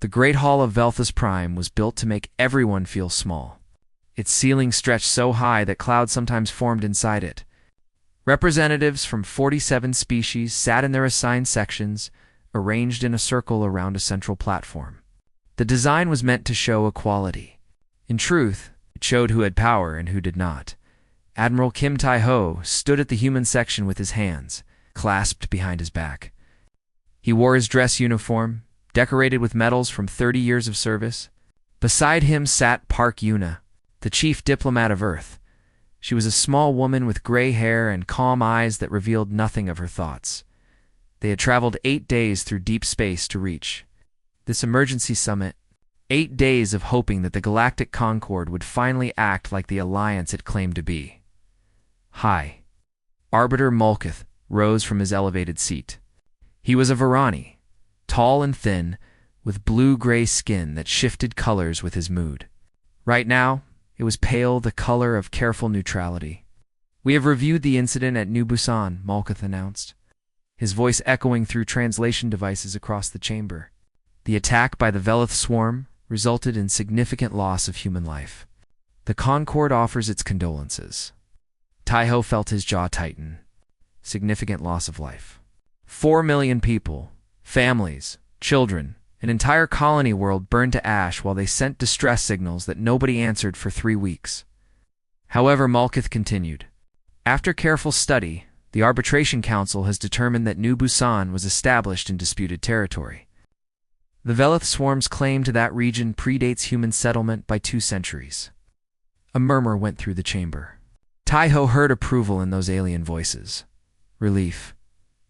The Great Hall of Velthus Prime was built to make everyone feel small. Its ceiling stretched so high that clouds sometimes formed inside it. Representatives from 47 species sat in their assigned sections, arranged in a circle around a central platform. The design was meant to show equality. In truth, it showed who had power and who did not. Admiral Kim Tai-ho stood at the human section with his hands clasped behind his back. He wore his dress uniform, decorated with medals from 30 years of service. Beside him sat Park Yuna, the chief diplomat of Earth. She was a small woman with gray hair and calm eyes that revealed nothing of her thoughts. They had traveled 8 days through deep space to reach this emergency summit. 8 days of hoping that the Galactic Concord would finally act like the alliance it claimed to be. Hi. Arbiter Mulketh rose from his elevated seat. He was a Varani, tall and thin, with blue-gray skin that shifted colors with his mood. Right now, it was pale, the color of careful neutrality. "We have reviewed the incident at New Busan," Mulketh announced, his voice echoing through translation devices across the chamber. "The attack by the Velith swarm resulted in significant loss of human life. The Concord offers its condolences." Tai-ho felt his jaw tighten. Significant loss of life. 4 million people, families, children, an entire colony world burned to ash while they sent distress signals that nobody answered for 3 weeks. However, Mulketh continued, "After careful study, the Arbitration Council has determined that New Busan was established in disputed territory. The Velith swarm's claim to that region predates human settlement by 2 centuries. A murmur went through the chamber. Tai-ho heard approval in those alien voices. Relief.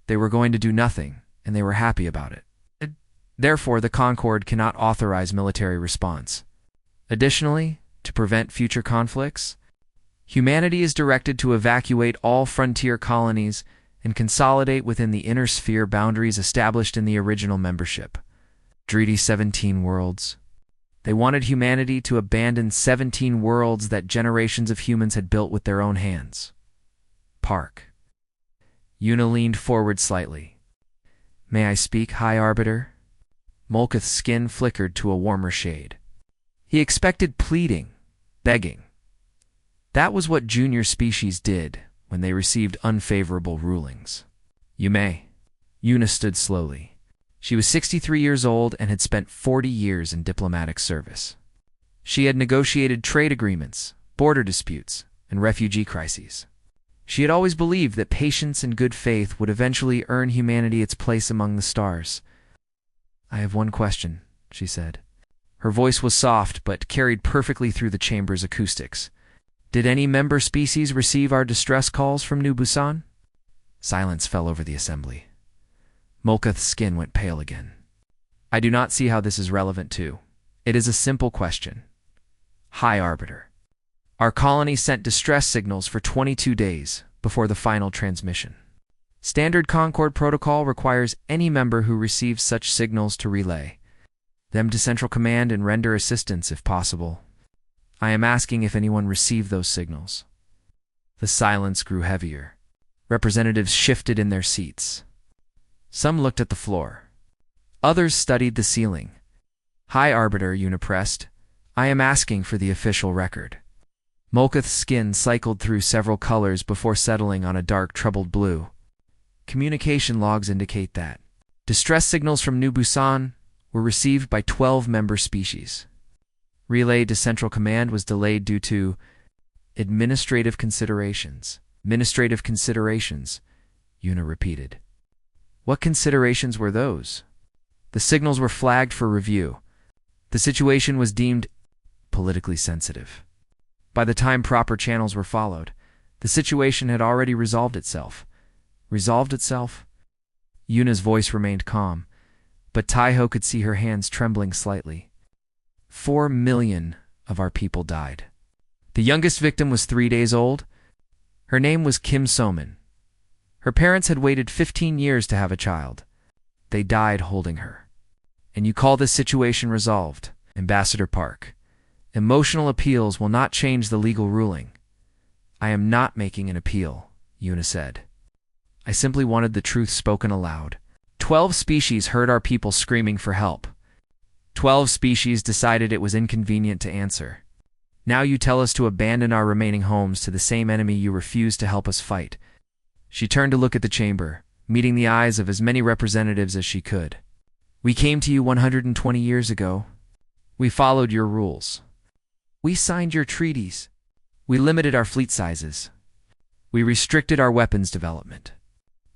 They were going to do nothing, and they were happy about it. Therefore, the Concord cannot authorize military response. Additionally, to prevent future conflicts, humanity is directed to evacuate all frontier colonies and consolidate within the inner sphere boundaries established in the original membership. Treaty 17 worlds. They wanted humanity to abandon 17 worlds that generations of humans had built with their own hands. Park. Yuna leaned forward slightly. "May I speak, High Arbiter?" Mulketh's skin flickered to a warmer shade. He expected pleading, begging. That was what junior species did when they received unfavorable rulings. "You may." Yuna stood slowly. She was 63 years old and had spent 40 years in diplomatic service. She had negotiated trade agreements, border disputes, and refugee crises. She had always believed that patience and good faith would eventually earn humanity its place among the stars. "I have one question," she said. Her voice was soft but carried perfectly through the chamber's acoustics. "Did any member species receive our distress calls from New Busan?" Silence fell over the assembly. Mulketh's skin went pale again. "I do not see how this is relevant to. It is a simple question. High Arbiter. Our colony sent distress signals for 22 days before the final transmission. Standard Concord protocol requires any member who receives such signals to relay them to Central Command and render assistance if possible. I am asking if anyone received those signals." The silence grew heavier. Representatives shifted in their seats. Some looked at the floor. Others studied the ceiling. "High Arbiter," Yuna pressed. "I am asking for the official record." Mulketh's skin cycled through several colors before settling on a dark, troubled blue. Communication logs indicate that distress signals from New Busan were received by 12 member species. Relay to Central Command was delayed due to administrative considerations. Administrative considerations, Yuna repeated. What considerations were those? The signals were flagged for review. The situation was deemed politically sensitive. By the time proper channels were followed, the situation had already resolved itself. Resolved itself? Yuna's voice remained calm, but Tai-ho could see her hands trembling slightly. 4 million of our people died. The youngest victim was 3 days old. Her name was Kim So-min. Her parents had waited 15 years to have a child. They died holding her. And you call this situation resolved, Ambassador Park. Emotional appeals will not change the legal ruling. I am not making an appeal, Yuna said. I simply wanted the truth spoken aloud. 12 species heard our people screaming for help. 12 species decided it was inconvenient to answer. Now you tell us to abandon our remaining homes to the same enemy you refused to help us fight. She turned to look at the chamber, meeting the eyes of as many representatives as she could. We came to you 120 years ago. We followed your rules. We signed your treaties. We limited our fleet sizes. We restricted our weapons development.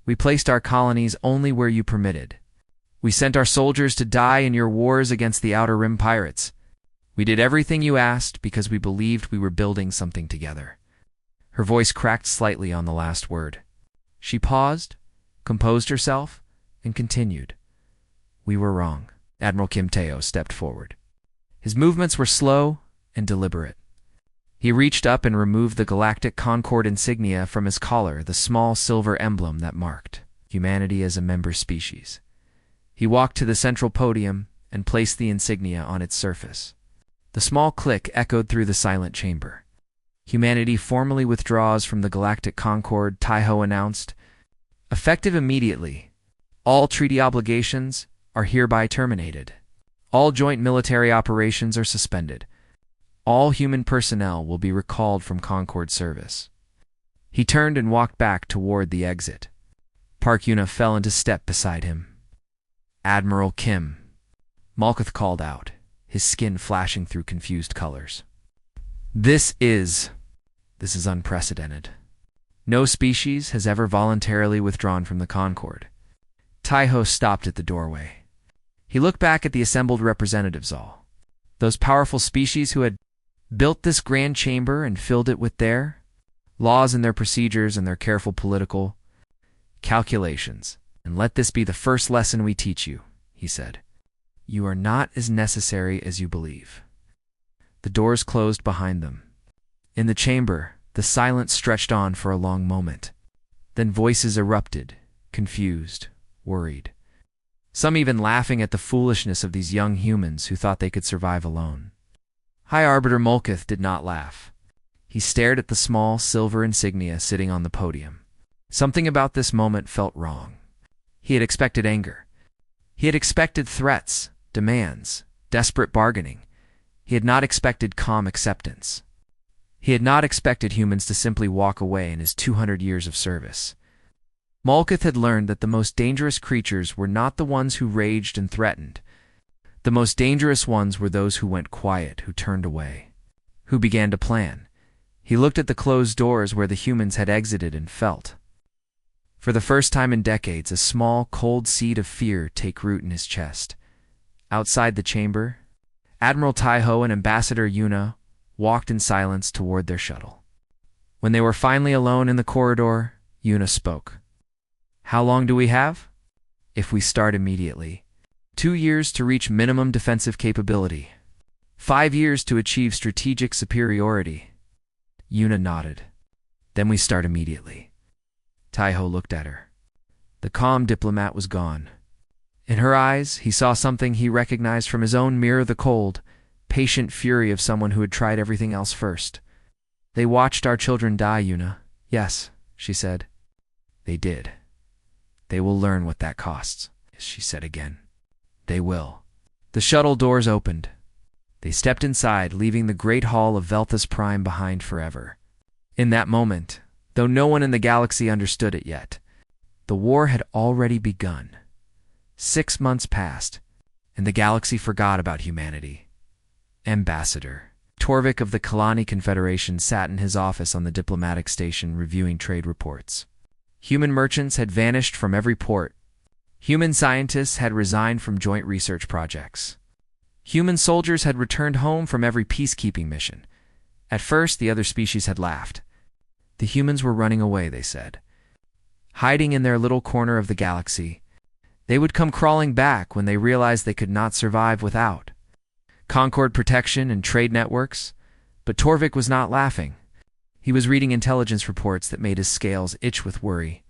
We placed our colonies only where you permitted. We sent our soldiers to die in your wars against the Outer Rim pirates. We did everything you asked because we believed we were building something together. Her voice cracked slightly on the last word. She paused, composed herself, and continued. We were wrong. Admiral Kim Teo stepped forward. His movements were slow and deliberate. He reached up and removed the Galactic Concord insignia from his collar, the small silver emblem that marked humanity as a member species. He walked to the central podium and placed the insignia on its surface. The small click echoed through the silent chamber. Humanity formally withdraws from the Galactic Concord, Taiho announced. Effective immediately, all treaty obligations are hereby terminated. All joint military operations are suspended. All human personnel will be recalled from Concord service. He turned and walked back toward the exit. Park Yuna fell into step beside him. Admiral Kim, Malkuth called out, his skin flashing through confused colors. This is unprecedented. No species has ever voluntarily withdrawn from the Concord. Taiho stopped at the doorway. He looked back at the assembled representatives all. Those powerful species who had built this grand chamber and filled it with their laws and their procedures and their careful political calculations. And let this be the first lesson we teach you, he said. You are not as necessary as you believe. The doors closed behind them. In the chamber, the silence stretched on for a long moment. Then voices erupted, confused, worried. Some even laughing at the foolishness of these young humans who thought they could survive alone. High Arbiter Malkuth did not laugh. He stared at the small silver insignia sitting on the podium. Something about this moment felt wrong. He had expected anger. He had expected threats, demands, desperate bargaining. He had not expected calm acceptance. He had not expected humans to simply walk away in his 200 years of service. Malkuth had learned that the most dangerous creatures were not the ones who raged and threatened. The most dangerous ones were those who went quiet, who turned away, who began to plan. He looked at the closed doors where the humans had exited and felt. For the first time in decades, a small, cold seed of fear take root in his chest. Outside the chamber, Admiral Taiho and Ambassador Yuna walked in silence toward their shuttle. When they were finally alone in the corridor, Yuna spoke. How long do we have? If we start immediately. 2 years to reach minimum defensive capability. 5 years to achieve strategic superiority. Yuna nodded. Then we start immediately. Taiho looked at her. The calm diplomat was gone. In her eyes, he saw something he recognized from his own mirror, the cold, patient fury of someone who had tried everything else first. They watched our children die, Yuna. Yes, she said. They did. They will learn what that costs, she said again. They will. The shuttle doors opened. They stepped inside, leaving the great hall of Velthus Prime behind forever. In that moment, though no one in the galaxy understood it yet, the war had already begun. 6 months passed, and the galaxy forgot about humanity. Ambassador Torvik of the Kalani Confederation sat in his office on the diplomatic station reviewing trade reports. Human merchants had vanished from every port. Human scientists had resigned from joint research projects. Human soldiers had returned home from every peacekeeping mission. At first, the other species had laughed. The humans were running away, they said. Hiding in their little corner of the galaxy, they would come crawling back when they realized they could not survive without Concord protection and trade networks. But Torvik was not laughing. He was reading intelligence reports that made his scales itch with worry.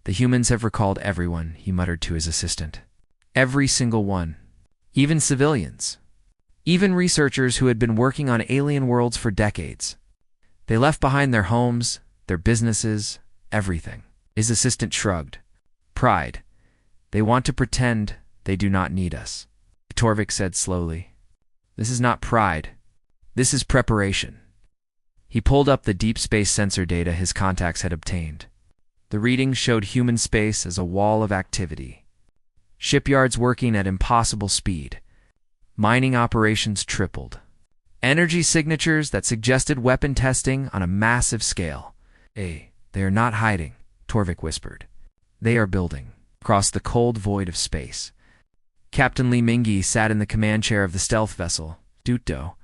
The humans have recalled everyone, he muttered to his assistant. Every single one. Even civilians. Even researchers who had been working on alien worlds for decades. They left behind their homes, their businesses, everything. His assistant shrugged. Pride. They want to pretend they do not need us. Torvik said slowly. This is not pride. This is preparation. He pulled up the deep space sensor data his contacts had obtained. The readings showed human space as a wall of activity. Shipyards working at impossible speed. Mining operations tripled. Energy signatures that suggested weapon testing on a massive scale. They are not hiding, Torvik whispered. They are building. Across the cold void of space. Captain Li Mingyi sat in the command chair of the stealth vessel, Duto.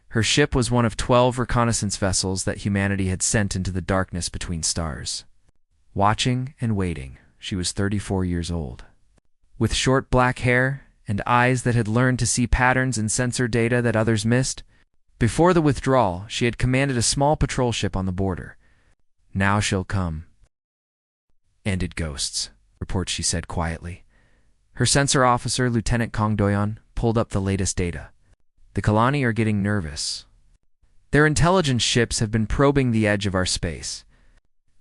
Her ship was one of 12 reconnaissance vessels that humanity had sent into the darkness between stars. Watching and waiting, she was 34 years old. With short black hair and eyes that had learned to see patterns in sensor data that others missed, before the withdrawal, she had commanded a small patrol ship on the border. Now she'll come. Ended ghosts, reports she said quietly. Her sensor officer, Lieutenant Kong Doyon, pulled up the latest data. The Kalani are getting nervous. Their intelligence ships have been probing the edge of our space.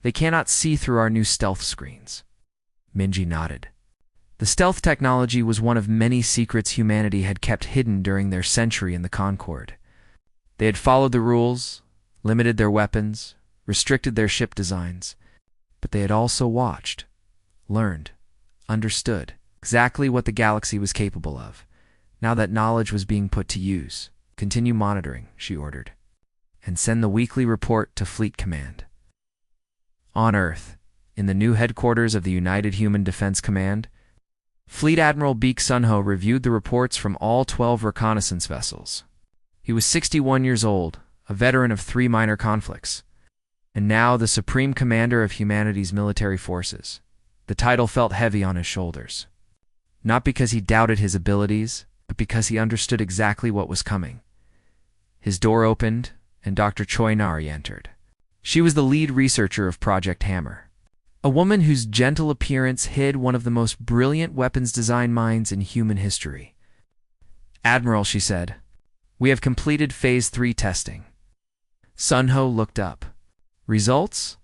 They cannot see through our new stealth screens. Minji nodded. The stealth technology was one of many secrets humanity had kept hidden during their century in the Concord. They had followed the rules, limited their weapons, restricted their ship designs, but they had also watched, learned, understood exactly what the galaxy was capable of. Now that knowledge was being put to use, continue monitoring, she ordered, and send the weekly report to Fleet Command. On Earth, in the new headquarters of the United Human Defense Command, Fleet Admiral Beek Sunho reviewed the reports from all 12 reconnaissance vessels. He was 61 years old, a veteran of 3 minor conflicts, and now the supreme commander of humanity's military forces. The title felt heavy on his shoulders. Not because he doubted his abilities, but because he understood exactly what was coming. His door opened, and Dr. Choi Nari entered. She was the lead researcher of Project Hammer, a woman whose gentle appearance hid one of the most brilliant weapons design minds in human history. Admiral, she said, we have completed Phase 3 testing. Sunho looked up. Results?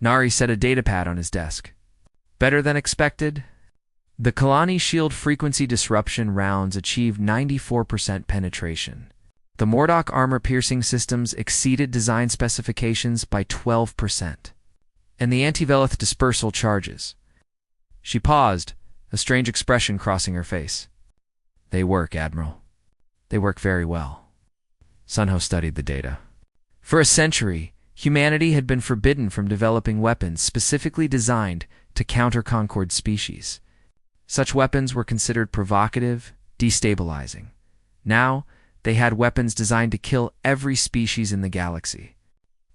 Nari set a datapad on his desk. Better than expected? The Kalani shield frequency disruption rounds achieved 94% penetration. The Mordok armor-piercing systems exceeded design specifications by 12%. And the anti-Velith dispersal charges. She paused, a strange expression crossing her face. They work, Admiral. They work very well. Sunho studied the data. For a century, humanity had been forbidden from developing weapons specifically designed to counter Concord species. Such weapons were considered provocative, destabilizing. Now, they had weapons designed to kill every species in the galaxy.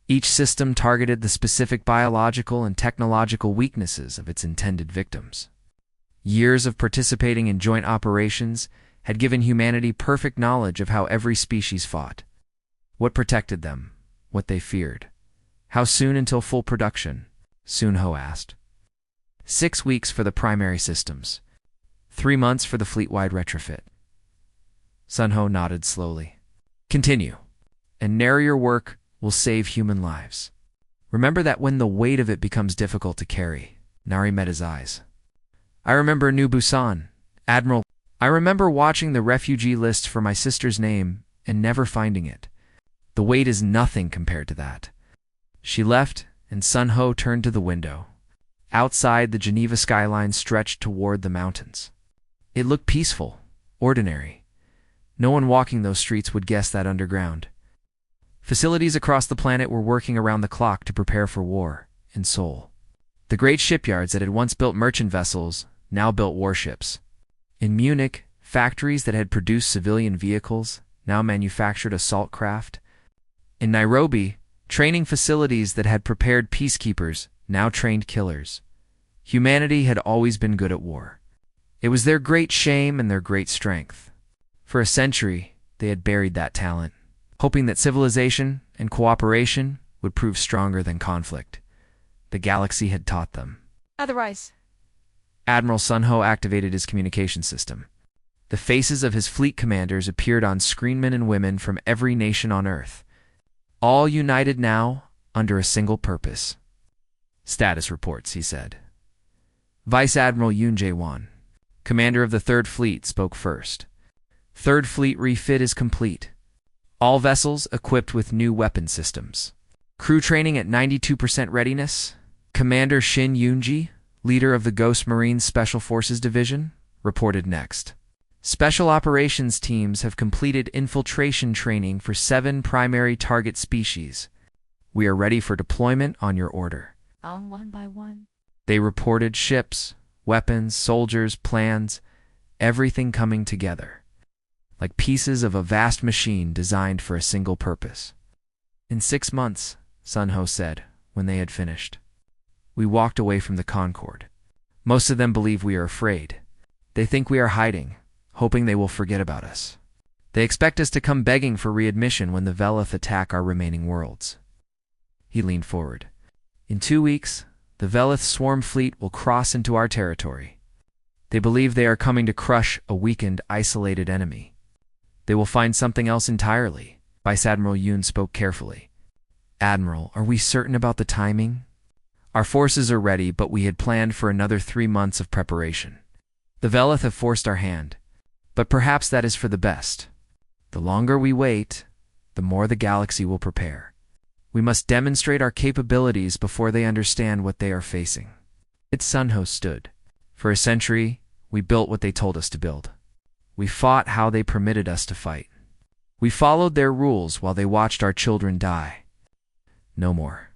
Each system targeted the specific biological and technological weaknesses of its intended victims. Years of participating in joint operations had given humanity perfect knowledge of how every species fought. What protected them, what they feared. How soon until full production? Sunho asked. 6 weeks for the primary systems. 3 months for the fleet-wide retrofit. Sunho nodded slowly. Continue, and narrow work will save human lives. Remember that when the weight of it becomes difficult to carry. Nari met his eyes. I remember New Busan, Admiral. I remember watching the refugee list for my sister's name and never finding it. The weight is nothing compared to that. She left, and Sunho turned to the window. Outside, the Geneva skyline stretched toward the mountains. It looked peaceful, ordinary. No one walking those streets would guess that underground. Facilities across the planet were working around the clock to prepare for war in Seoul. The great shipyards that had once built merchant vessels now built warships. In Munich, factories that had produced civilian vehicles now manufactured assault craft. In Nairobi, training facilities that had prepared peacekeepers now trained killers. Humanity had always been good at war. It was their great shame and their great strength. For a century, they had buried that talent, hoping that civilization and cooperation would prove stronger than conflict. The galaxy had taught them. Otherwise, Admiral Sunho activated his communication system. The faces of his fleet commanders appeared on screenmen and women from every nation on Earth, all united now under a single purpose. Status reports, he said. Vice Admiral Yoon Jae-won, commander of the 3rd Fleet, spoke first. Third Fleet refit is complete. All vessels equipped with new weapon systems. Crew training at 92% readiness. Commander Shin Yoonji, leader of the Ghost Marines Special Forces Division, reported next. Special operations teams have completed infiltration training for 7 primary target species. We are ready for deployment on your order. One by one. They reported ships, weapons, soldiers, plans, everything coming together, like pieces of a vast machine designed for a single purpose. In 6 months, Sunho said, when they had finished. We walked away from the Concorde. Most of them believe we are afraid. They think we are hiding, hoping they will forget about us. They expect us to come begging for readmission when the Velith attack our remaining worlds. He leaned forward. In 2 weeks, the Velith swarm fleet will cross into our territory. They believe they are coming to crush a weakened, isolated enemy. They will find something else entirely. Vice Admiral Yoon spoke carefully. Admiral, are we certain about the timing? Our forces are ready, but we had planned for another 3 months of preparation. The Velith have forced our hand, but perhaps that is for the best. The longer we wait, the more the galaxy will prepare. We must demonstrate our capabilities before they understand what they are facing. Its Sunho stood. For a century, we built what they told us to build. We fought how they permitted us to fight. We followed their rules while they watched our children die. No more.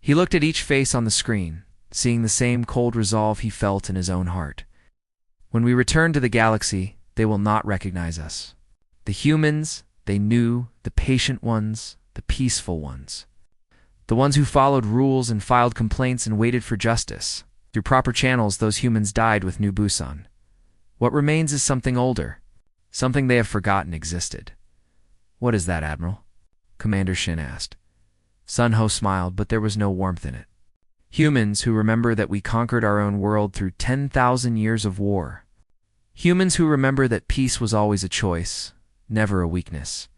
He looked at each face on the screen, seeing the same cold resolve he felt in his own heart. When we return to the galaxy, they will not recognize us. The humans, they knew, the patient ones, the peaceful ones. The ones who followed rules and filed complaints and waited for justice. Through proper channels, those humans died with New Busan. What remains is something older, something they have forgotten existed. What is that, Admiral? Commander Shin asked. Sunho smiled, but there was no warmth in it. Humans who remember that we conquered our own world through 10,000 years of war. Humans who remember that peace was always a choice, never a weakness.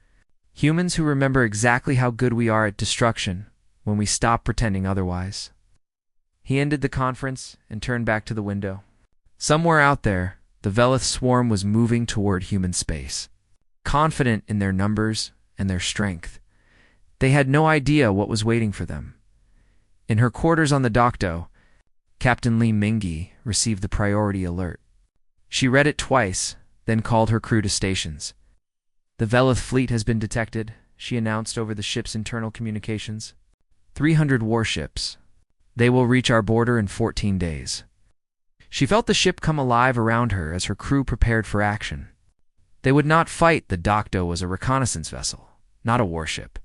Humans who remember exactly how good we are at destruction when we stop pretending otherwise. He ended the conference and turned back to the window. Somewhere out there, the Velith swarm was moving toward human space. Confident in their numbers and their strength, they had no idea what was waiting for them. In her quarters on the Docto, Captain Lee Mingi received the priority alert. She read it twice, then called her crew to stations. The Velith fleet has been detected, she announced over the ship's internal communications. 300 warships. They will reach our border in 14 days. She felt the ship come alive around her as her crew prepared for action. They would not fight. The Docto was a reconnaissance vessel, not a warship.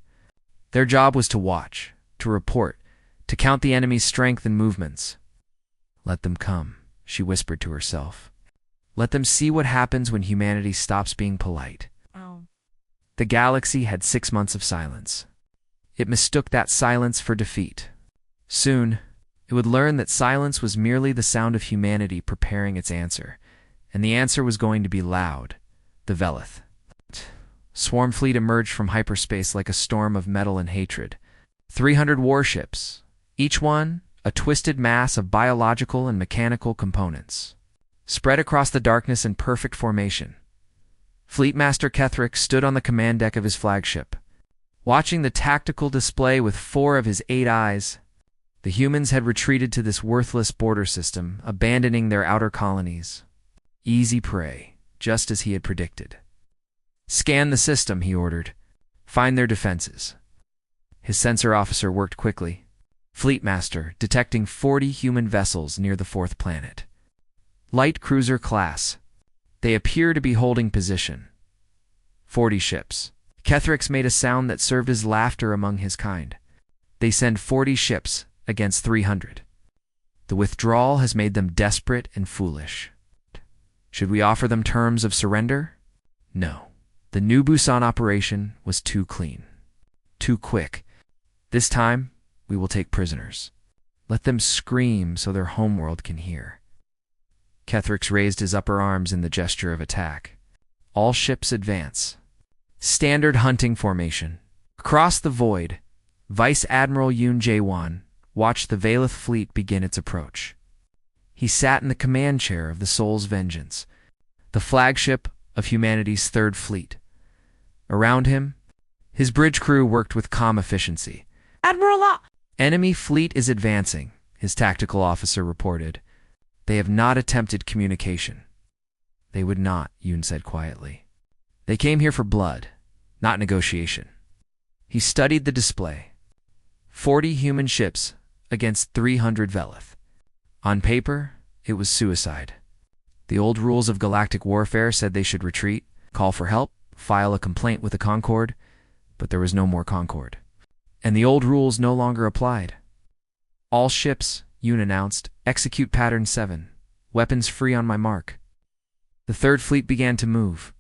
Their job was to watch, to report, to count the enemy's strength and movements. Let them come, she whispered to herself. Let them see what happens when humanity stops being polite. Oh. The galaxy had 6 months of silence. It mistook that silence for defeat. Soon, it would learn that silence was merely the sound of humanity preparing its answer, and the answer was going to be loud. The Velith. Swarm fleet emerged from hyperspace like a storm of metal and hatred. 300 warships, each one a twisted mass of biological and mechanical components, spread across the darkness in perfect formation. Fleetmaster Kethrick stood on the command deck of his flagship, watching the tactical display with 4 of his 8 eyes. The humans had retreated to this worthless border system, abandoning their outer colonies. Easy prey, just as he had predicted. Scan the system, he ordered. Find their defenses. His sensor officer worked quickly. Fleetmaster, detecting 40 human vessels near the 4th planet. Light cruiser class. They appear to be holding position. 40 ships. Kethrick's made a sound that served as laughter among his kind. They send 40 ships against 300. The withdrawal has made them desperate and foolish. Should we offer them terms of surrender? No. The New Busan operation was too clean. Too quick. This time, we will take prisoners. Let them scream so their homeworld can hear. Kethrick raised his upper arms in the gesture of attack. All ships advance. Standard hunting formation. Across the void, Vice Admiral Yoon Jae-won watched the Velith fleet begin its approach. He sat in the command chair of the Soul's Vengeance. The flagship, of humanity's third fleet. Around him, his bridge crew worked with calm efficiency. Admiral! Enemy fleet is advancing, his tactical officer reported. They have not attempted communication. They would not, Yoon said quietly. They came here for blood, not negotiation. He studied the display. 40 human ships against 300 Velith. On paper, it was suicide. The old rules of galactic warfare said they should retreat, call for help, file a complaint with the Concord, but there was no more Concord. And the old rules no longer applied. All ships, Yoon announced, execute Pattern 7. Weapons free on my mark. The third fleet began to move.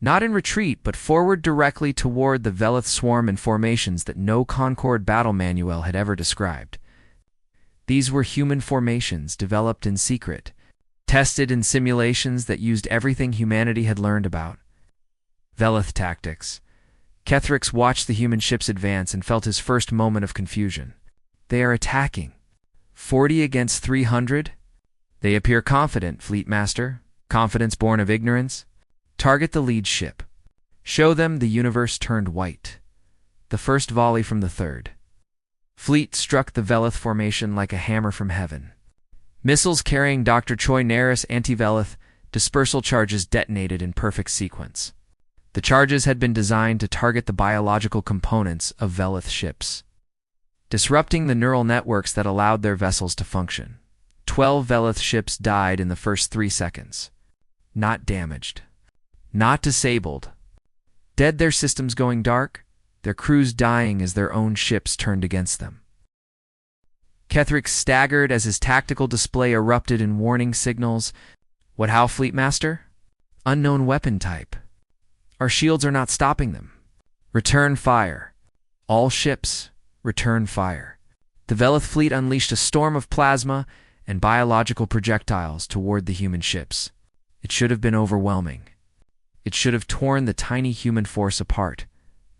Not in retreat, but forward directly toward the Velith swarm in formations that no Concord battle manual had ever described. These were human formations developed in secret, tested in simulations that used everything humanity had learned about. Velith tactics. Kethrix watched the human ships advance and felt his first moment of confusion. They are attacking. 40 against 300? They appear confident, Fleet Master. Confidence born of ignorance. Target the lead ship. Show them the universe turned white. The first volley from the third. Fleet struck the Velith formation like a hammer from heaven. Missiles carrying Dr. Choi Naris anti-Velith dispersal charges detonated in perfect sequence. The charges had been designed to target the biological components of Velith ships, disrupting the neural networks that allowed their vessels to function. 12 Velith ships died in the first 3 seconds. Not damaged. Not disabled. Dead, their systems going dark, their crews dying as their own ships turned against them. Kethrix staggered as his tactical display erupted in warning signals. What how, Fleet Master? Unknown weapon type. Our shields are not stopping them. Return fire. All ships, return fire. The Velith fleet unleashed a storm of plasma and biological projectiles toward the human ships. It should have been overwhelming. It should have torn the tiny human force apart.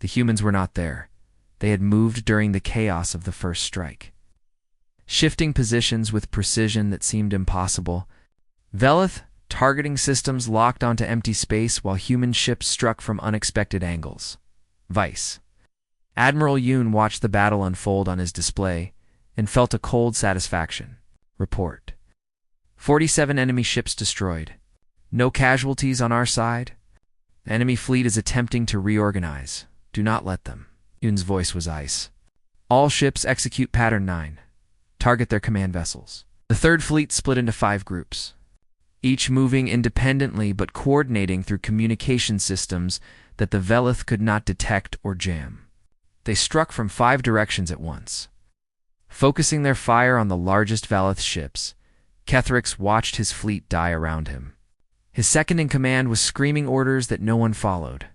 The humans were not there. They had moved during the chaos of the first strike. Shifting positions with precision that seemed impossible, Velith targeting systems locked onto empty space while human ships struck from unexpected angles. Vice. Admiral Yoon watched the battle unfold on his display and felt a cold satisfaction. Report. 47 enemy ships destroyed. No casualties on our side. The enemy fleet is attempting to reorganize. Do not let them. Yoon's voice was ice. All ships execute Pattern 9. Target their command vessels. The third fleet split into 5 groups, each moving independently but coordinating through communication systems that the Velith could not detect or jam. They struck from 5 directions at once. Focusing their fire on the largest Velith ships, Kethrix watched his fleet die around him. His second-in-command was screaming orders that no one followed.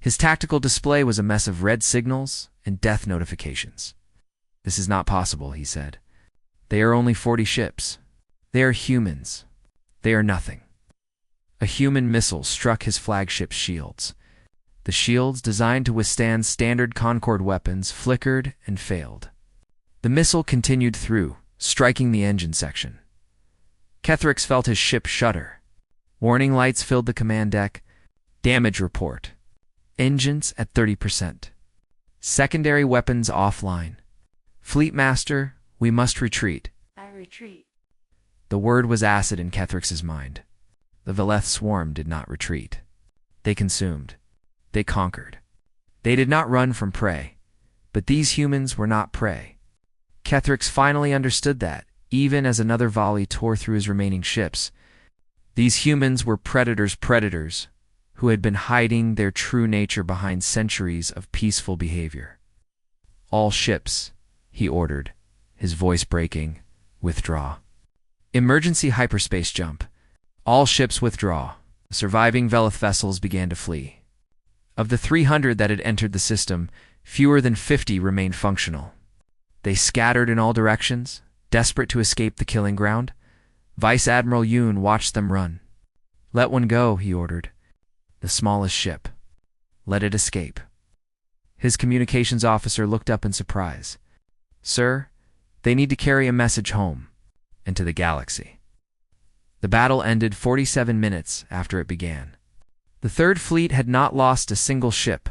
His tactical display was a mess of red signals and death notifications. This is not possible, he said. They are only 40 ships. They are humans. They are nothing. A human missile struck his flagship's shields. The shields, designed to withstand standard Concord weapons, flickered and failed. The missile continued through, striking the engine section. Kethrix felt his ship shudder. Warning lights filled the command deck. Damage report. Engines at 30%. Secondary weapons offline. Fleet Master, we must retreat. I retreat. The word was acid in Kethrix's mind. The Velith swarm did not retreat. They consumed. They conquered. They did not run from prey. But these humans were not prey. Kethrix finally understood that, even as another volley tore through his remaining ships. These humans were predators who had been hiding their true nature behind centuries of peaceful behavior. All ships, he ordered, his voice breaking, withdraw. Emergency hyperspace jump. All ships withdraw. The surviving Velith vessels began to flee. Of the 300 that had entered the system, fewer than 50 remained functional. They scattered in all directions, desperate to escape the killing ground. Vice Admiral Yoon watched them run. Let one go, he ordered. The smallest ship. Let it escape. His communications officer looked up in surprise. Sir, they need to carry a message home and to the galaxy. The battle ended 47 minutes after it began. The Third Fleet had not lost a single ship.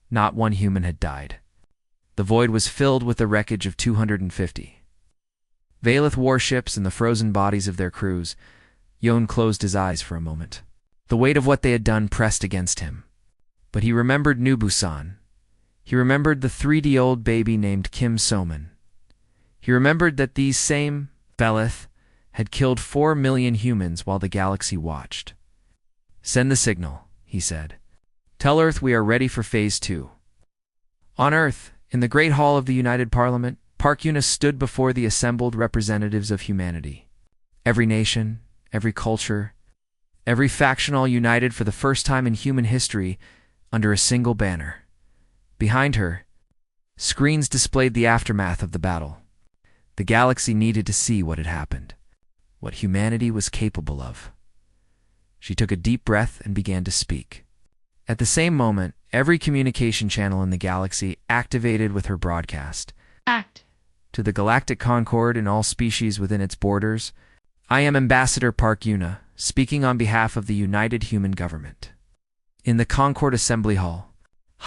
Not one human had died. The void was filled with the wreckage of 250 Valith warships and the frozen bodies of their crews. Yon closed his eyes for a moment. The weight of what they had done pressed against him. But he remembered New Busan. He remembered the 3D-old baby named Kim So-man. He remembered that these same Valith had killed 4 million humans while the galaxy watched. "Send the signal," he said. "Tell Earth we are ready for Phase 2. On Earth, in the Great Hall of the United Parliament, Park Yuna stood before the assembled representatives of humanity. Every nation, every culture, every faction all united for the first time in human history under a single banner. Behind her, screens displayed the aftermath of the battle. The galaxy needed to see what had happened, what humanity was capable of. She took a deep breath and began to speak. At the same moment, every communication channel in the galaxy activated with her broadcast. Act. To the Galactic Concord and all species within its borders, I am Ambassador Park Yuna, speaking on behalf of the United Human Government. In the Concord Assembly Hall,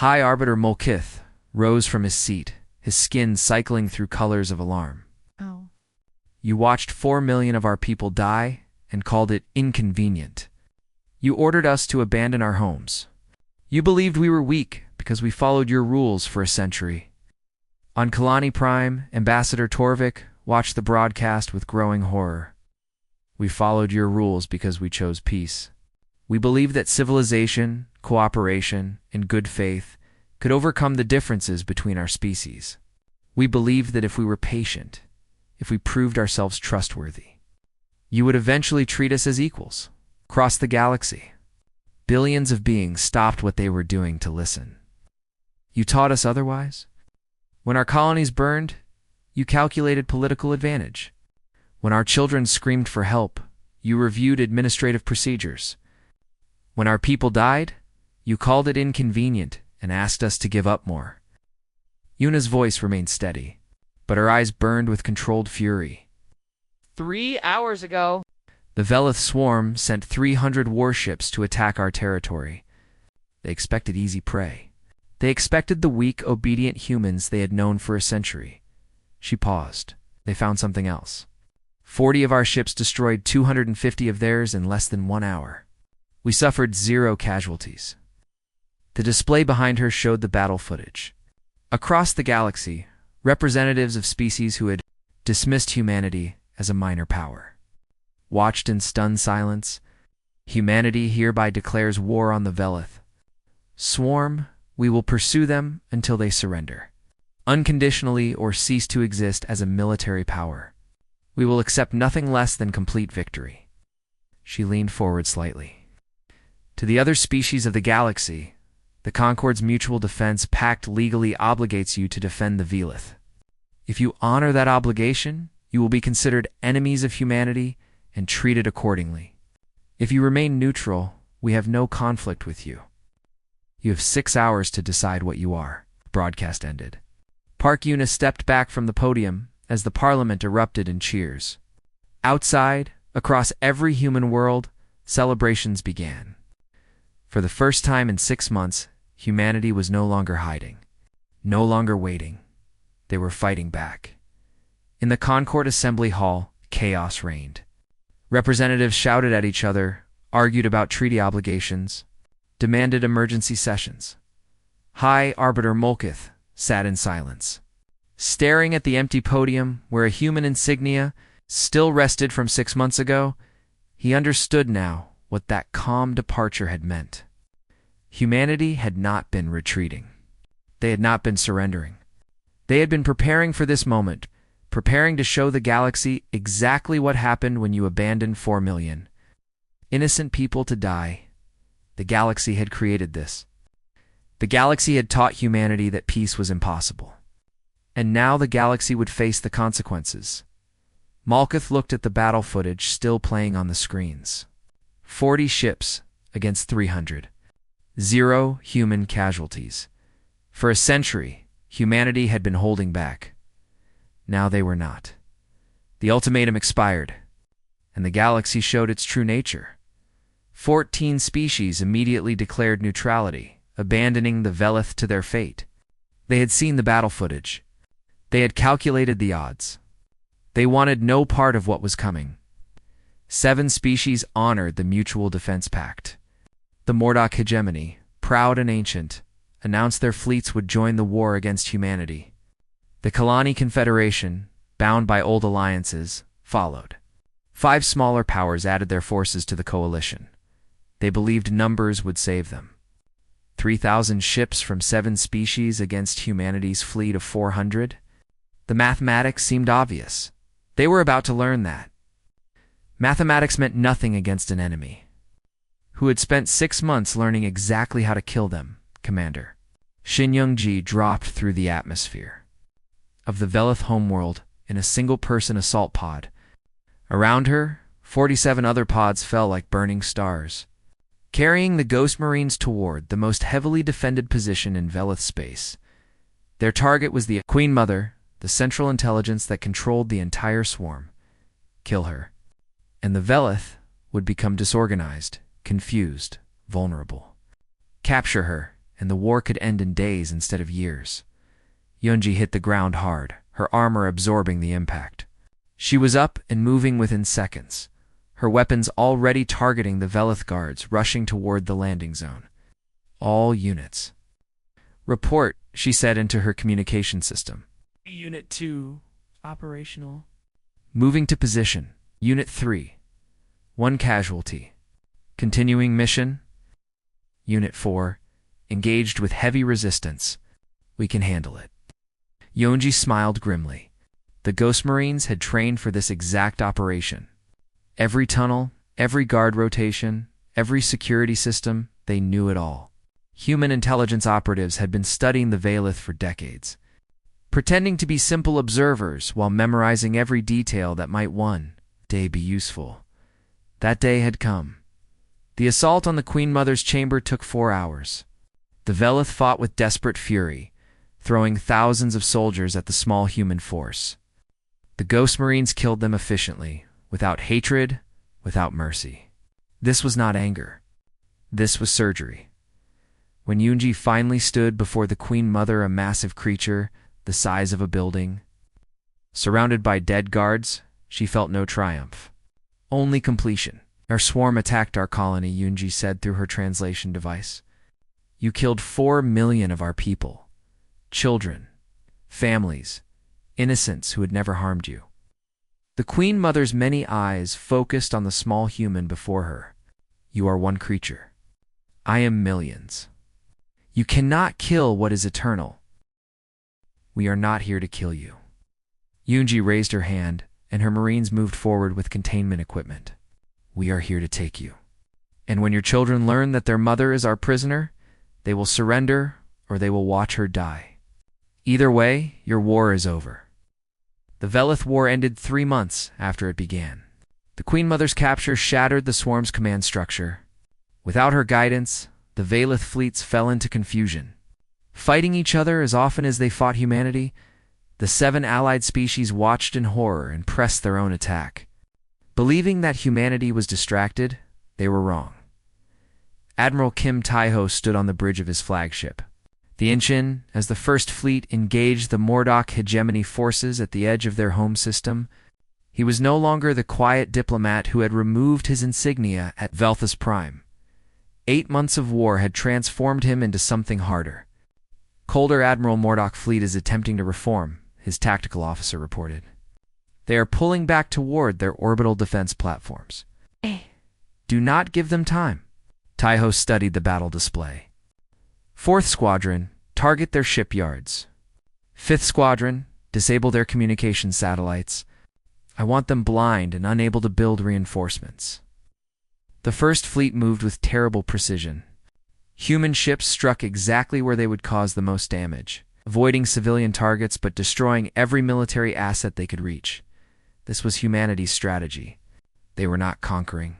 High Arbiter Molkith rose from his seat, his skin cycling through colors of alarm. Oh. You watched 4 million of our people die and called it inconvenient. You ordered us to abandon our homes. You believed we were weak because we followed your rules for a century. On Kalani Prime, Ambassador Torvik watched the broadcast with growing horror. We followed your rules because we chose peace. We believed that civilization, cooperation, and good faith could overcome the differences between our species. We believed that if we were patient, if we proved ourselves trustworthy, you would eventually treat us as equals. Across the galaxy, billions of beings stopped what they were doing to listen. You taught us otherwise? When our colonies burned, you calculated political advantage. When our children screamed for help, you reviewed administrative procedures. When our people died, you called it inconvenient and asked us to give up more. Yuna's voice remained steady, but her eyes burned with controlled fury. 3 hours ago. The Velith swarm sent 300 warships to attack our territory. They expected easy prey. They expected the weak, obedient humans they had known for a century. She paused. They found something else. 40 of our ships destroyed 250 of theirs in less than 1 hour. We suffered 0 casualties. The display behind her showed the battle footage. Across the galaxy, representatives of species who had dismissed humanity as a minor power watched in stunned silence. Humanity hereby declares war on the Velith. Swarm, we will pursue them until they surrender, unconditionally, or cease to exist as a military power. We will accept nothing less than complete victory. She leaned forward slightly. To the other species of the galaxy, the Concord's Mutual Defense Pact legally obligates you to defend the Velith. If you honor that obligation, you will be considered enemies of humanity and treated accordingly. If you remain neutral, we have no conflict with you. You have 6 hours to decide what you are. Broadcast ended. Park Yuna stepped back from the podium as the Parliament erupted in cheers. Outside, across every human world, celebrations began. For the first time in 6 months, humanity was no longer hiding, no longer waiting. They were fighting back. In the Concord Assembly Hall, chaos reigned. Representatives shouted at each other, argued about treaty obligations, demanded emergency sessions. High Arbiter Molkith sat in silence, staring at the empty podium where a human insignia still rested from 6 months ago. He understood now what that calm departure had meant. Humanity had not been retreating. They had not been surrendering. They had been preparing for this moment, preparing to show the galaxy exactly what happened when you abandoned 4 million innocent people to die. The galaxy had created this. The galaxy had taught humanity that peace was impossible. And now the galaxy would face the consequences. Molkith looked at the battle footage still playing on the screens. 40 ships against 300. 0 human casualties. For a century, humanity had been holding back. Now they were not. The ultimatum expired, and the galaxy showed its true nature. 14 species immediately declared neutrality, abandoning the Velith to their fate. They had seen the battle footage. They had calculated the odds. They wanted no part of what was coming. 7 species honored the Mutual Defense Pact. The Mordock hegemony, proud and ancient, announced their fleets would join the war against humanity. The Kalani Confederation, bound by old alliances, followed. 5 smaller powers added their forces to the coalition. They believed numbers would save them. 3,000 ships from 7 species against humanity's fleet of 400? The mathematics seemed obvious. They were about to learn that. Mathematics meant nothing against an enemy who had spent 6 months learning exactly how to kill them, Commander. Shin Young-ji dropped through the atmosphere of the Velith homeworld in a single-person assault pod. Around her, 47 other pods fell like burning stars, carrying the Ghost Marines toward the most heavily defended position in Velith space. Their target was the Queen Mother, the central intelligence that controlled the entire swarm. Kill her, and the Velith would become disorganized, confused, vulnerable. Capture her, and the war could end in days instead of years. Yunji hit the ground hard, her armor absorbing the impact. She was up and moving within seconds, her weapons already targeting the Velith guards rushing toward the landing zone. All units. Report, she said into her communication system. Unit 2, operational. Moving to position. Unit 3. 1 casualty. Continuing mission. Unit 4. Engaged with heavy resistance. We can handle it. Yonji smiled grimly. The Ghost Marines had trained for this exact operation. Every tunnel, every guard rotation, every security system, they knew it all. Human intelligence operatives had been studying the Velith for decades, pretending to be simple observers while memorizing every detail that might one day be useful. That day had come. The assault on the Queen Mother's chamber took 4 hours. The Velith fought with desperate fury, throwing thousands of soldiers at the small human force. The Ghost Marines killed them efficiently, without hatred, without mercy. This was not anger. This was surgery. When Yunji finally stood before the Queen Mother, a massive creature, the size of a building, surrounded by dead guards, she felt no triumph. Only completion. Our swarm attacked our colony, Yunji said through her translation device. You killed 4 million of our people. Children, families, innocents who had never harmed you. The Queen Mother's many eyes focused on the small human before her. You are one creature. I am millions. You cannot kill what is eternal. We are not here to kill you. Yunji raised her hand, and her Marines moved forward with containment equipment. We are here to take you. And when your children learn that their mother is our prisoner, they will surrender or they will watch her die. Either way, your war is over. The Velith War ended 3 months after it began. The Queen Mother's capture shattered the swarm's command structure. Without her guidance, the Velith fleets fell into confusion. Fighting each other as often as they fought humanity, the 7 allied species watched in horror and pressed their own attack. Believing that humanity was distracted, they were wrong. Admiral Kim Tae-ho stood on the bridge of his flagship. The Inchin, as the First Fleet engaged the Mordock hegemony forces at the edge of their home system, he was no longer the quiet diplomat who had removed his insignia at Velthus Prime. 8 months of war had transformed him into something harder. Colder Admiral Mordock fleet is attempting to reform, his tactical officer reported. They are pulling back toward their orbital defense platforms. Do not give them time. Tae-ho studied the battle display. 4th Squadron, target their shipyards. 5th Squadron, disable their communication satellites. I want them blind and unable to build reinforcements. The First Fleet moved with terrible precision. Human ships struck exactly where they would cause the most damage, avoiding civilian targets but destroying every military asset they could reach. This was humanity's strategy. They were not conquering.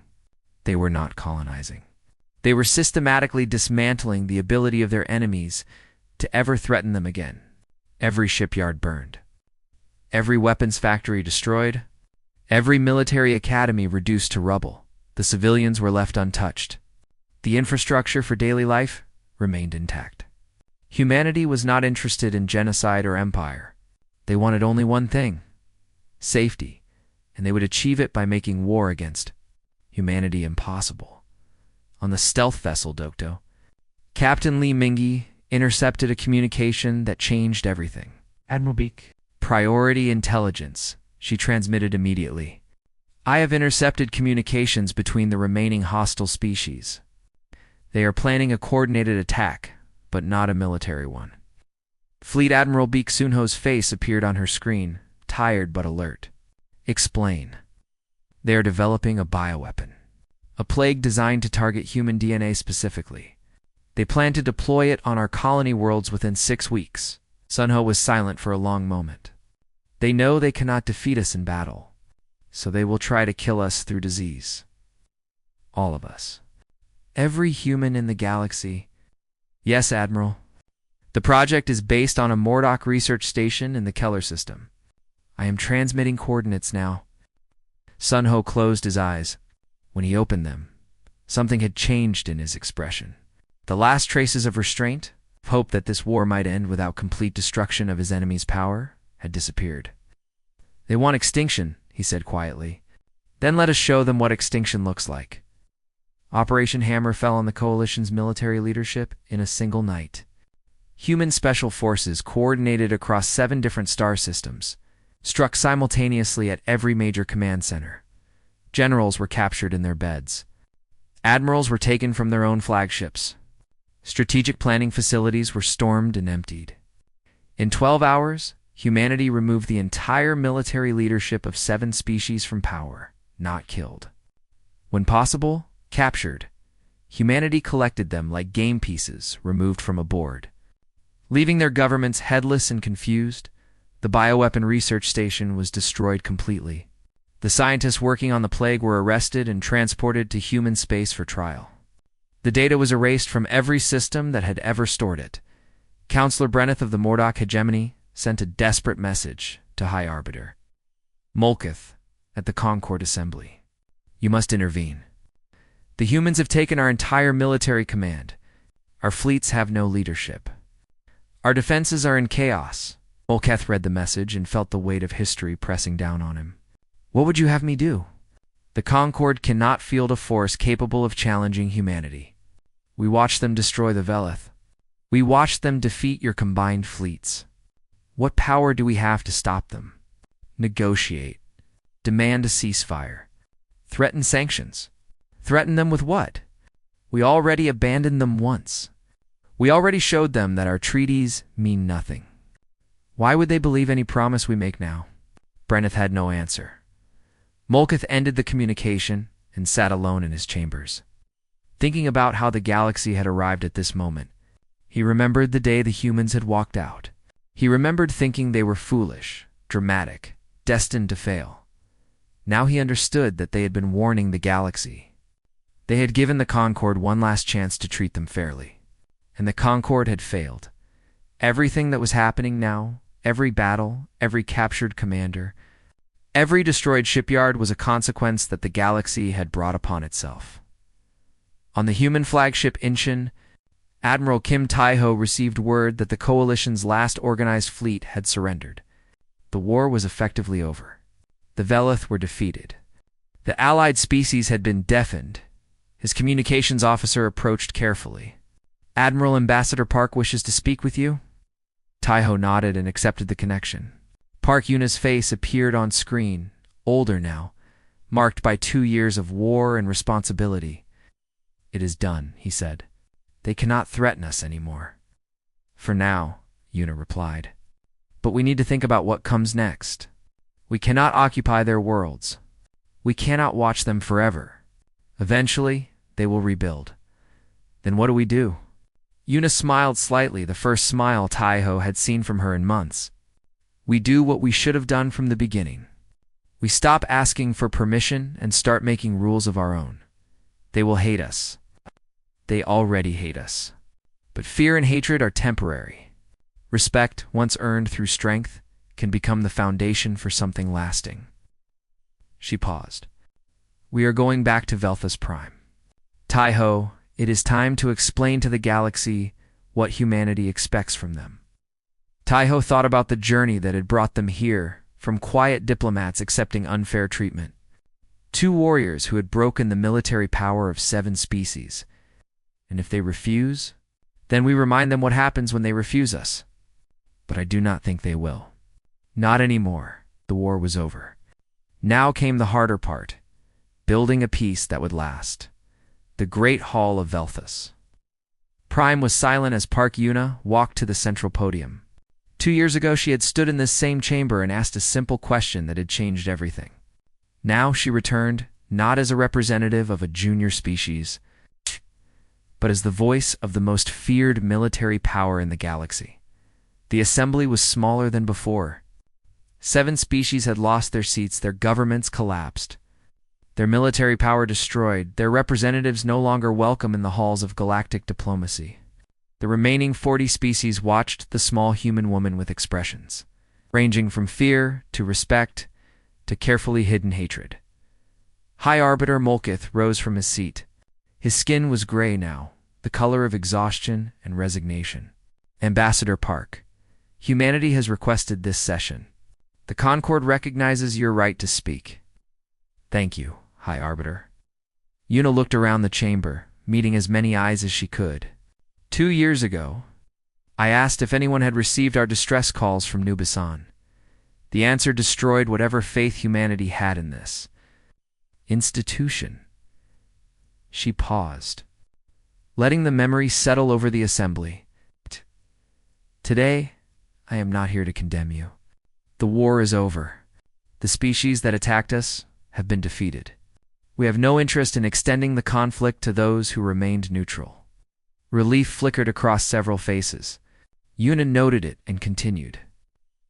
They were not colonizing. They were systematically dismantling the ability of their enemies to ever threaten them again. Every shipyard burned. Every weapons factory destroyed. Every military academy reduced to rubble. The civilians were left untouched. The infrastructure for daily life remained intact. Humanity was not interested in genocide or empire. They wanted only one thing: safety, and they would achieve it by making war against humanity impossible. On the stealth vessel Dokdo, Captain Li Mingi intercepted a communication that changed everything. Admiral Beak. Priority intelligence, she transmitted immediately. I have intercepted communications between the remaining hostile species. They are planning a coordinated attack, but not a military one. Fleet Admiral Beak Sunho's face appeared on her screen, tired but alert. Explain. They are developing a bioweapon. A plague designed to target human DNA specifically. They plan to deploy it on our colony worlds within 6 weeks. Sunho was silent for a long moment. They know they cannot defeat us in battle, so they will try to kill us through disease. All of us. Every human in the galaxy. Yes, Admiral. The project is based on a Mordock research station in the Keller system. I am transmitting coordinates now. Sunho closed his eyes. When he opened them, something had changed in his expression. The last traces of restraint, of hope that this war might end without complete destruction of his enemy's power, had disappeared. They want extinction, he said quietly. Then let us show them what extinction looks like. Operation Hammer fell on the Coalition's military leadership in a single night. Human special forces coordinated across 7 different star systems, struck simultaneously at every major command center. Generals were captured in their beds. Admirals were taken from their own flagships. Strategic planning facilities were stormed and emptied. In 12 hours, humanity removed the entire military leadership of 7 species from power, not killed. When possible, captured. Humanity collected them like game pieces removed from a board. Leaving their governments headless and confused, the bioweapon research station was destroyed completely. The scientists working on the plague were arrested and transported to human space for trial. The data was erased from every system that had ever stored it. Counselor Brenneth of the Mordock hegemony sent a desperate message to High Arbiter Molkith at the Concord Assembly. You must intervene. The humans have taken our entire military command. Our fleets have no leadership. Our defenses are in chaos. Molkith read the message and felt the weight of history pressing down on him. What would you have me do? The Concord cannot field a force capable of challenging humanity. We watched them destroy the Velith. We watched them defeat your combined fleets. What power do we have to stop them? Negotiate. Demand a ceasefire. Threaten sanctions. Threaten them with what? We already abandoned them once. We already showed them that our treaties mean nothing. Why would they believe any promise we make now? Brenneth had no answer. Molkith ended the communication and sat alone in his chambers. Thinking about how the galaxy had arrived at this moment, he remembered the day the humans had walked out. He remembered thinking they were foolish, dramatic, destined to fail. Now he understood that they had been warning the galaxy. They had given the Concord one last chance to treat them fairly. And the Concord had failed. Everything that was happening now, every battle, every captured commander, every destroyed shipyard was a consequence that the galaxy had brought upon itself. On the human flagship Incheon, Admiral Kim Taiho received word that the Coalition's last organized fleet had surrendered. The war was effectively over. The Velith were defeated. The allied species had been deafened. His communications officer approached carefully. Admiral Ambassador Park wishes to speak with you? Taiho nodded and accepted the connection. Park Yuna's face appeared on screen, older now, marked by 2 years of war and responsibility. It is done, he said. They cannot threaten us anymore. For now, Yuna replied. But we need to think about what comes next. We cannot occupy their worlds. We cannot watch them forever. Eventually, they will rebuild. Then what do we do? Yuna smiled slightly, the first smile Taiho had seen from her in months. We do what we should have done from the beginning. We stop asking for permission and start making rules of our own. They will hate us. They already hate us. But fear and hatred are temporary. Respect, once earned through strength, can become the foundation for something lasting. She paused. We are going back to Velthus Prime. Tai-ho, it is time to explain to the galaxy what humanity expects from them. Tai-ho thought about the journey that had brought them here, from quiet diplomats accepting unfair treatment. 2 warriors who had broken the military power of 7 species. And if they refuse, then we remind them what happens when they refuse us. But I do not think they will. Not anymore. The war was over. Now came the harder part, building a peace that would last. The Great Hall of Velthus. Prime was silent as Park Yuna walked to the central podium. 2 years ago, she had stood in this same chamber and asked a simple question that had changed everything. Now she returned, not as a representative of a junior species, but as the voice of the most feared military power in the galaxy. The assembly was smaller than before. 7 species had lost their seats, their governments collapsed, their military power destroyed, their representatives no longer welcome in the halls of galactic diplomacy. The remaining 40 species watched the small human woman with expressions, ranging from fear to respect to carefully hidden hatred. High Arbiter Molkith rose from his seat. His skin was gray now, the color of exhaustion and resignation. Ambassador Park, humanity has requested this session. The Concord recognizes your right to speak. Thank you, High Arbiter. Yuna looked around the chamber, meeting as many eyes as she could. 2 years ago, I asked if anyone had received our distress calls from New Busan. The answer destroyed whatever faith humanity had in this institution. She paused, letting the memory settle over the assembly. Today, I am not here to condemn you. The war is over. The species that attacked us have been defeated. We have no interest in extending the conflict to those who remained neutral. Relief flickered across several faces. Yuna noted it and continued.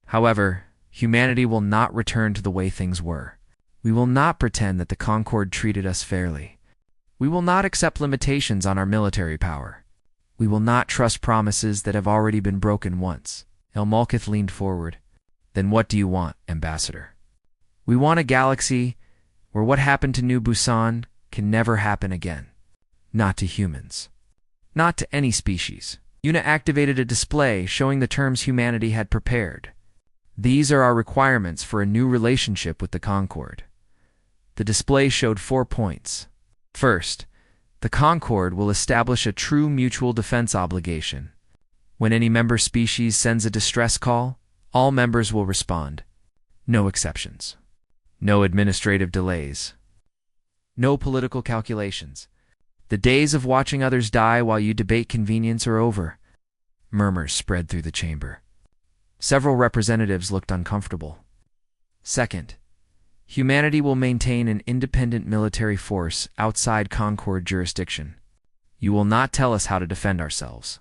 However, humanity will not return to the way things were. We will not pretend that the Concord treated us fairly. We will not accept limitations on our military power. We will not trust promises that have already been broken once. El Malkith leaned forward. Then what do you want, Ambassador? We want a galaxy where what happened to New Busan can never happen again. Not to humans. Not to any species. Yuna activated a display showing the terms humanity had prepared. These are our requirements for a new relationship with the Concord. The display showed 4 points. First, the Concord will establish a true mutual defense obligation. When any member species sends a distress call, all members will respond. No exceptions. No administrative delays. No political calculations. The days of watching others die while you debate convenience are over. Murmurs spread through the chamber. Several representatives looked uncomfortable. Second, humanity will maintain an independent military force outside Concord jurisdiction. You will not tell us how to defend ourselves.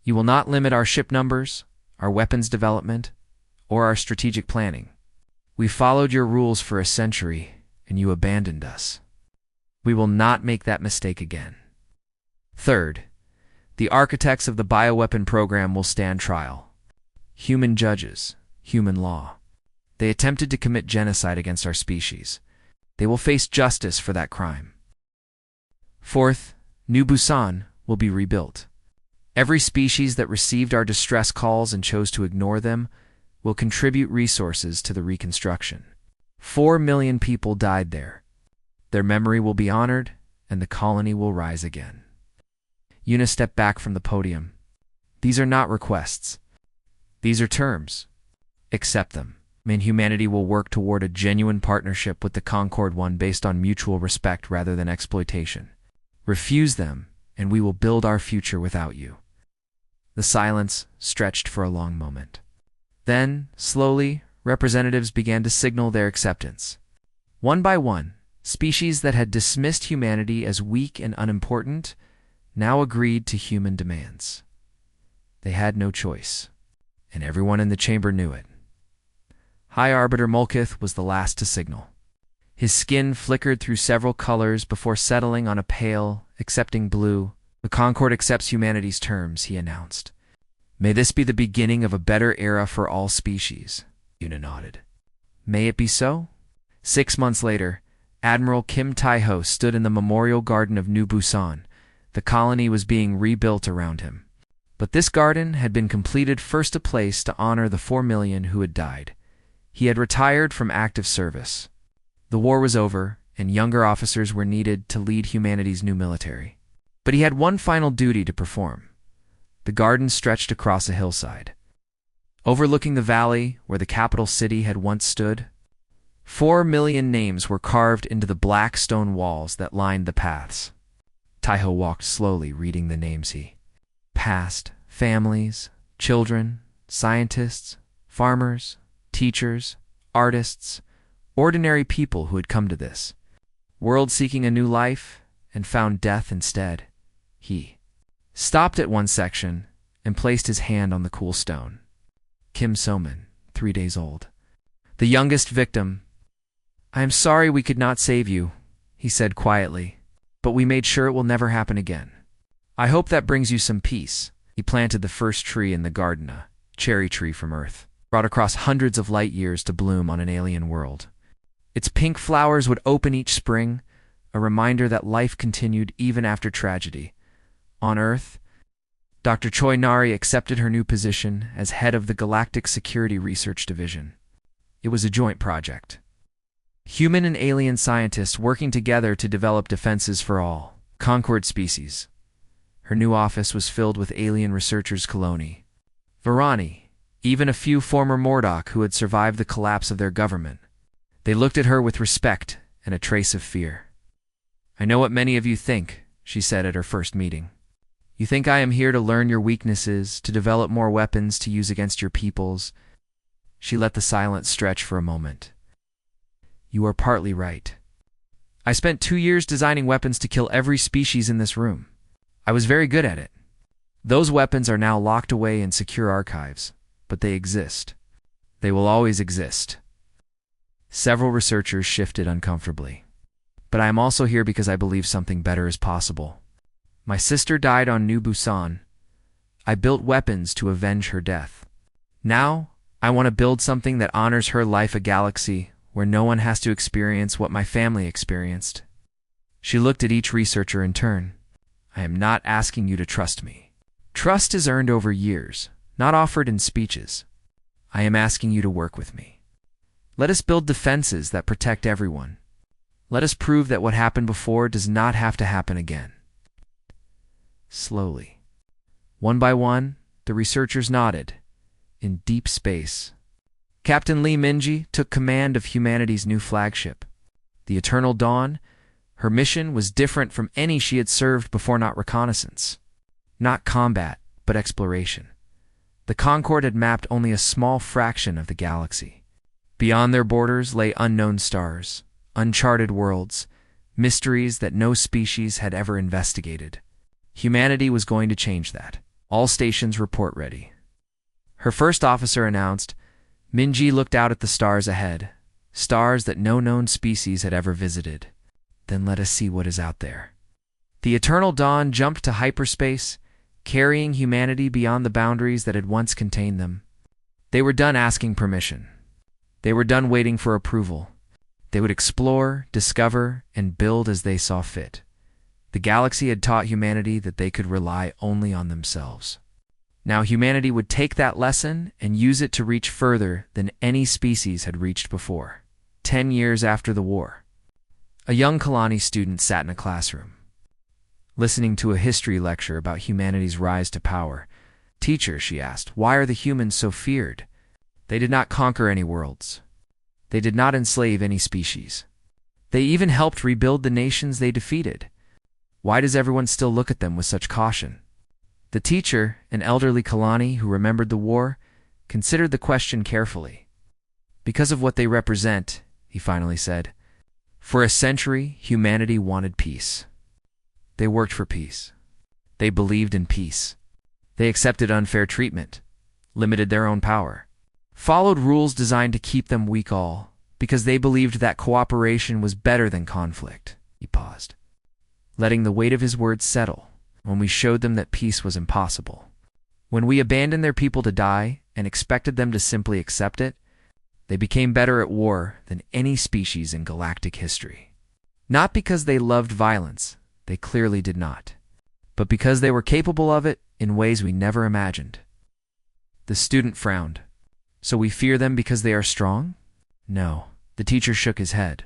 You will not limit our ship numbers, our weapons development, or our strategic planning. We followed your rules for a century, and you abandoned us. We will not make that mistake again. Third, the architects of the bioweapon program will stand trial. Human judges, human law. They attempted to commit genocide against our species. They will face justice for that crime. Fourth, New Busan will be rebuilt. Every species that received our distress calls and chose to ignore them will contribute resources to the reconstruction. 4 million people died there. Their memory will be honored, and the colony will rise again. Yuna stepped back from the podium. These are not requests. These are terms. Accept them, and humanity will work toward a genuine partnership with the Concord One based on mutual respect rather than exploitation. Refuse them, and we will build our future without you. The silence stretched for a long moment. Then, slowly, representatives began to signal their acceptance. One by one, species that had dismissed humanity as weak and unimportant now agreed to human demands. They had no choice, and everyone in the chamber knew it. High Arbiter Molkith was the last to signal. His skin flickered through several colors before settling on a pale, accepting blue. The Concord accepts humanity's terms, he announced. May this be the beginning of a better era for all species, Yuna nodded. May it be so? 6 months later, Admiral Kim Tai-ho stood in the Memorial Garden of New Busan. The colony was being rebuilt around him. But this garden had been completed first, a place to honor the 4 million who had died. He had retired from active service. The war was over, and younger officers were needed to lead humanity's new military. But he had one final duty to perform. The garden stretched across a hillside, overlooking the valley where the capital city had once stood. 4 million names were carved into the black stone walls that lined the paths. Tai-ho walked slowly, reading the names he passed: families, children, scientists, farmers, teachers, artists, ordinary people who had come to this world seeking a new life and found death instead. He stopped at one section and placed his hand on the cool stone. Kim So-min, 3 days old, the youngest victim. "I am sorry we could not save you," he said quietly, "but we made sure it will never happen again. I hope that brings you some peace." He planted the first tree in the garden, a cherry tree from Earth, brought across hundreds of light years to bloom on an alien world. Its pink flowers would open each spring, a reminder that life continued even after tragedy. On Earth, Dr. Choi Nari accepted her new position as head of the Galactic Security Research Division. It was a joint project. Human and alien scientists working together to develop defenses for all conquered species. Her new office was filled with alien researchers, Coloni, Varani, even a few former Mordok who had survived the collapse of their government. They looked at her with respect and a trace of fear. "I know what many of you think," she said at her first meeting. "You think I am here to learn your weaknesses, to develop more weapons to use against your peoples." She let the silence stretch for a moment. "You are partly right. I spent 2 years designing weapons to kill every species in this room. I was very good at it. Those weapons are now locked away in secure archives, but they exist. They will always exist." Several researchers shifted uncomfortably. "But I am also here because I believe something better is possible. My sister died on New Busan. I built weapons to avenge her death. Now, I want to build something that honors her life, a galaxy where no one has to experience what my family experienced." She looked at each researcher in turn. "I am not asking you to trust me. Trust is earned over years, not offered in speeches. I am asking you to work with me. Let us build defenses that protect everyone. Let us prove that what happened before does not have to happen again." Slowly, one by one, the researchers nodded. In deep space, Captain Lee Minji took command of humanity's new flagship, the Eternal Dawn. Her mission was different from any she had served before. Not reconnaissance, not combat, but exploration. The Concorde had mapped only a small fraction of the galaxy. Beyond their borders lay unknown stars, uncharted worlds, mysteries that no species had ever investigated. Humanity was going to change that. "All stations report ready." Her first officer announced. Minji looked out at the stars ahead, stars that no known species had ever visited. "Then let us see what is out there." The Eternal Dawn jumped to hyperspace, carrying humanity beyond the boundaries that had once contained them. They were done asking permission. They were done waiting for approval. They would explore, discover, and build as they saw fit. The galaxy had taught humanity that they could rely only on themselves. Now humanity would take that lesson and use it to reach further than any species had reached before. 10 years after the war, a young Kalani student sat in a classroom, listening to a history lecture about humanity's rise to power. "Teacher," she asked, "why are the humans so feared? They did not conquer any worlds. They did not enslave any species. They even helped rebuild the nations they defeated. Why does everyone still look at them with such caution?" The teacher, an elderly Kalani who remembered the war, considered the question carefully. "Because of what they represent," he finally said. "For a century, humanity wanted peace. They worked for peace. They believed in peace. They accepted unfair treatment, limited their own power, followed rules designed to keep them weak, all because they believed that cooperation was better than conflict." He paused, letting the weight of his words settle. "When we showed them that peace was impossible, when we abandoned their people to die and expected them to simply accept it, they became better at war than any species in galactic history." Not because they loved violence, they clearly did not, but because they were capable of it in ways we never imagined. The student frowned. So we fear them because they are strong? No. The teacher shook his head.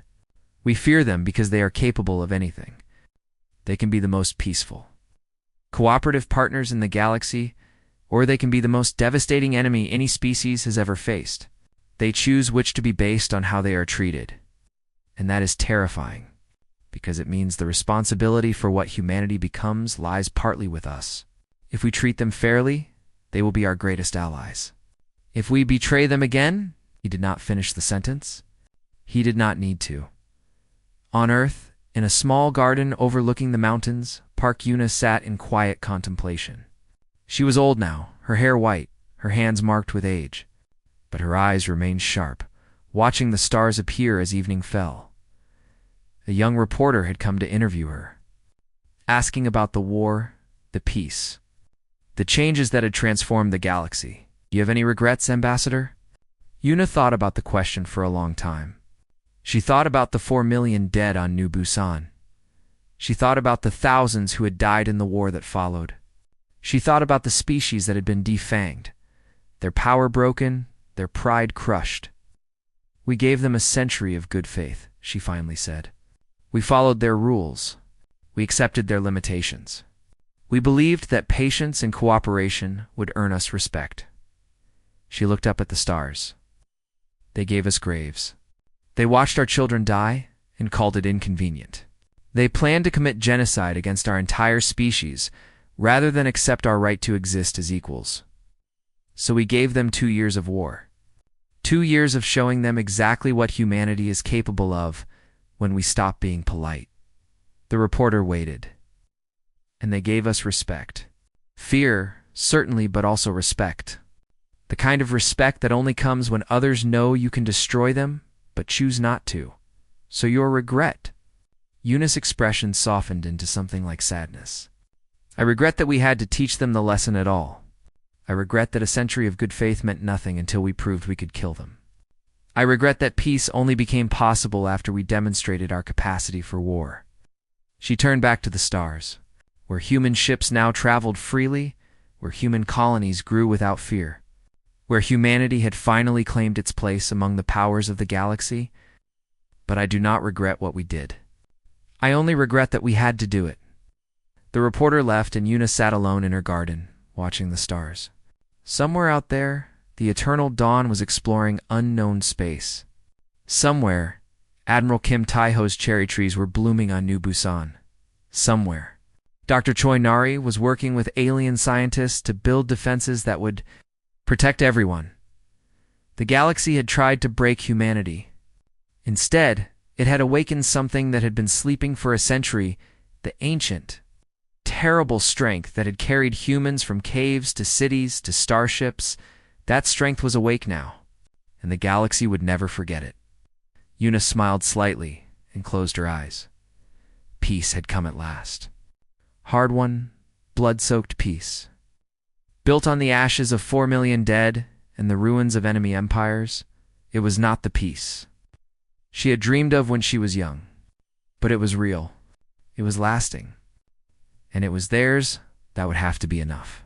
We fear them because they are capable of anything. They can be the most peaceful, cooperative partners in the galaxy, or they can be the most devastating enemy any species has ever faced. They choose which to be based on how they are treated. And that is terrifying, because it means the responsibility for what humanity becomes lies partly with us. If we treat them fairly, they will be our greatest allies. If we betray them again, he did not finish the sentence. He did not need to. On Earth, in a small garden overlooking the mountains, Park Yuna sat in quiet contemplation. She was old now, her hair white, her hands marked with age, but her eyes remained sharp, watching the stars appear as evening fell. A young reporter had come to interview her, asking about the war, the peace, the changes that had transformed the galaxy. Do you have any regrets, Ambassador? Yuna thought about the question for a long time. She thought about the 4 million dead on New Busan. She thought about the thousands who had died in the war that followed. She thought about the species that had been defanged, their power broken, their pride crushed. We gave them a century of good faith, she finally said. We followed their rules. We accepted their limitations. We believed that patience and cooperation would earn us respect. She looked up at the stars. They gave us graves. They watched our children die and called it inconvenient. They planned to commit genocide against our entire species rather than accept our right to exist as equals. So we gave them 2 years of war. 2 years of showing them exactly what humanity is capable of when we stop being polite. The reporter waited. And they gave us respect. Fear, certainly, but also respect. The kind of respect that only comes when others know you can destroy them, but choose not to. So your regret. Yuna's expression softened into something like sadness. I regret that we had to teach them the lesson at all. I regret that a century of good faith meant nothing until we proved we could kill them. I regret that peace only became possible after we demonstrated our capacity for war. She turned back to the stars, where human ships now traveled freely, where human colonies grew without fear, where humanity had finally claimed its place among the powers of the galaxy. But I do not regret what we did. I only regret that we had to do it. The reporter left and Yuna sat alone in her garden, watching the stars. Somewhere out there, the eternal dawn was exploring unknown space. Somewhere, Admiral Kim Taiho's cherry trees were blooming on New Busan. Somewhere, Dr. Choi Nari was working with alien scientists to build defenses that would protect everyone. The galaxy had tried to break humanity. Instead, it had awakened something that had been sleeping for a century, the ancient, terrible strength that had carried humans from caves to cities to starships. That strength was awake now, and the galaxy would never forget it. Yuna smiled slightly and closed her eyes. Peace had come at last. Hard-won, blood-soaked peace. Built on the ashes of 4 million dead and the ruins of enemy empires, it was not the peace she had dreamed of when she was young. But it was real. It was lasting. And it was theirs. That would have to be enough.